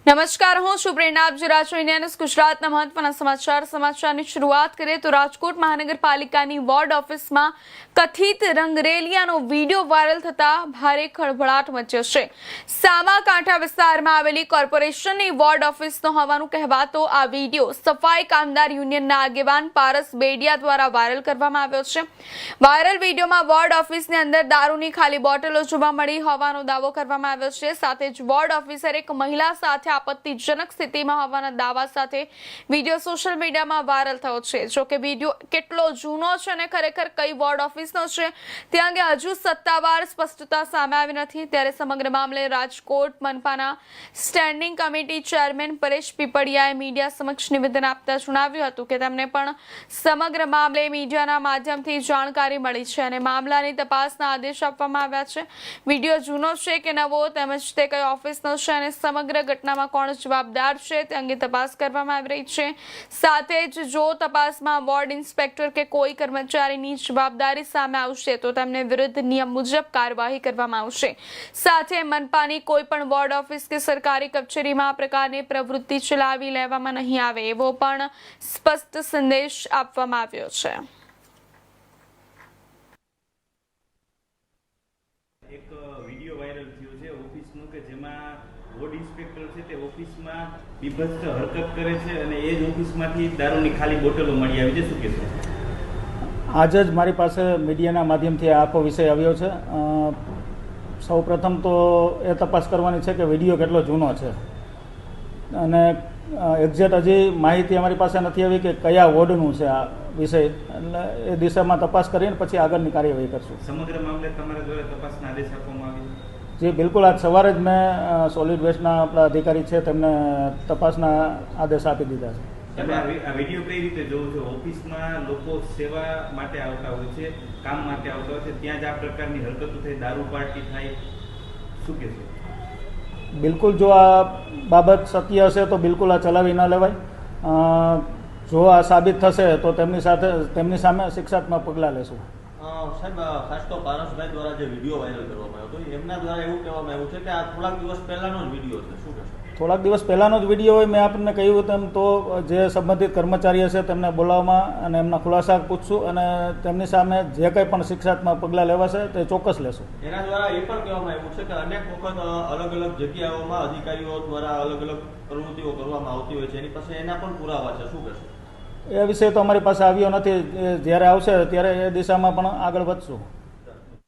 નમસ્કાર, હું છું પ્રેરણા. આપ જોઈ રહ્યા છો ઇન્ડિયા ન્યૂઝ ગુજરાતના મહત્વના સમાચારની શરૂઆત કરીએ તો રાજકોટ મહાનગરપાલિકાની વોર્ડ ઓફિસમાં કથિત રંગરેલિયાનો વિડીયો વાયરલ થતા ભારે ખળભળાટ મચ્યો છે. સામાકાંઠા વિસ્તારમાં આવેલી કોર્પોરેશનની વોર્ડ ઓફિસનો હોવાનું કહેવાતો આ વિડીયો સફાઈ કામદાર યુનિયનના આગેવાન પારસ બેડિયા દ્વારા વાયરલ કરવામાં આવ્યો છે. વાયરલ વિડીયોમાં વોર્ડ ઓફિસની અંદર દારૂની ખાલી બોટલો જોવા મળી હોવાનો દાવો કરવામાં આવ્યો છે. સાથે જ વોર્ડ ઓફિસર એક મહિલા સાથે આપત્તિજનક સ્થિતિમાં હોવાના દાવા સાથે વિડીયો સોશિયલ મીડિયામાં વાયરલ થયો છે. જો કે વિડીયો કેટલો જૂનો છે અને ખરેખર કઈ વોર્ડ ઓફિસનો છે તે અંગે હજુ સત્તાવાર સ્પષ્ટતા સામે આવી નથી. ત્યારે સમગ્ર મામલે રાજકોટ મનપાના સ્ટેન્ડિંગ કમિટી ચેરમેન પરેશ પીપળિયાએ મીડિયા સમક્ષ નિવેદન આપતા જણાવ્યું હતું કે તેમને પણ સમગ્ર મામલે મીડિયાના માધ્યમથી જાણકારી મળી છે અને મામલાની તપાસના આદેશ આપવામાં આવ્યા છે. વિડીયો જૂનો છે કે નવો તેમજ તે કઈ ઓફિસનો છે અને સમગ્ર ઘટનામાં કોણ જવાબદાર છે તે અંગે તપાસ કરવામાં આવી રહી છે. સાથે જ જો તપાસમાં વોર્ડ ઇન્સ્પેક્ટર કે કોઈ કર્મચારીની જવાબદારી સામે આવશે તો તેમને વિરુદ્ધ નિયમ મુજબ કાર્યવાહી કરવામાં આવશે. સાથે મનપાની કોઈ પણ વોર્ડ ઓફિસ કે સરકારી કચેરીમાં આ પ્રકારની પ્રવૃત્તિ ચલાવી લેવામાં નહીં આવે એવો પણ સ્પષ્ટ સંદેશ આપવામાં આવ્યો છે. એક વિડિયો વાયરલ થયો છે ઓફિસનો કે જેમાં વોર્ડ ઇન્સ્પેક્ટર છે તે ઓફિસમાં બીભત્સ હરકત કરે છે અને એ જ ઓફિસમાંથી દારૂની ખાલી બોટલો મળી આવી છે. શું કહેશો? આજે જ મારી પાસે મીડિયાના માધ્યમથી આ આખો વિષય આવ્યો છે. સૌ પ્રથમ તો એ તપાસ કરવાની છે કે વિડીયો કેટલો જૂનો છે અને એક્ઝેક્ટ હજી માહિતી અમારી પાસે નથી આવી કે કયા વોર્ડનું છે આ વિષય. એટલે એ દિશામાં તપાસ કરીને પછી આગળની કાર્યવાહી કરશું. સમગ્ર મામલે તમારા દ્વારા તપાસના આદેશ આપવામાં આવ્યો? જી બિલકુલ. આજ સવારે જ મેં સોલિડ વેસ્ટના આપણા અધિકારી છે તેમને તપાસના આદેશ આપી દીધા છે. તમે આ વિડીયો કઈ રીતે જોવો છો? ઓફિસમાં લોકો સેવા માટે આવતા હોય છે, કામ માટે આવતા હોય છે, ત્યાં જ આ પ્રકારની હરકતો થઈ, દારૂ પાર્ટી થાય, શું કહેશો? બિલકુલ. જો આ બાબત સત્ય હશે તો બિલકુલ આ ચલાવી ન લેવાય. જો આ સાબિત થશે તો તેમની સામે શિક્ષાત્મક પગલાં લેશું. સાહેબ, ખાસ તો પારસભાઈ દ્વારા જે વિડીયો વાયરલ કરવામાં આવ્યો હતો એમના દ્વારા એવું કહેવામાં આવ્યું છે કે આ થોડાક દિવસ પહેલાનો જ વિડીયો છે. શું કહેશો? થોડાક દિવસ પહેલાંનો જ વિડીયો હોય. મેં આપણને કહ્યું તેમ તો જે સંબંધિત કર્મચારી હશે તેમને બોલાવવામાં અને એમના ખુલાસા પૂછશું અને તેમની સામે જે કંઈ પણ શિક્ષાત્મક પગલાં લેવાશે તે ચોક્કસ લેશું. એના દ્વારા એ પણ કહેવામાં આવ્યું છે કે અનેક વખત અલગ અલગ જગ્યાઓમાં અધિકારીઓ દ્વારા અલગ અલગ પ્રવૃત્તિઓ કરવામાં આવતી હોય છે, એની પાસે એના પણ પુરાવા છે. શું કહેશો? એ વિષય તો અમારી પાસે આવ્યો નથી. જ્યારે આવશે ત્યારે એ દિશામાં પણ આગળ વધશું.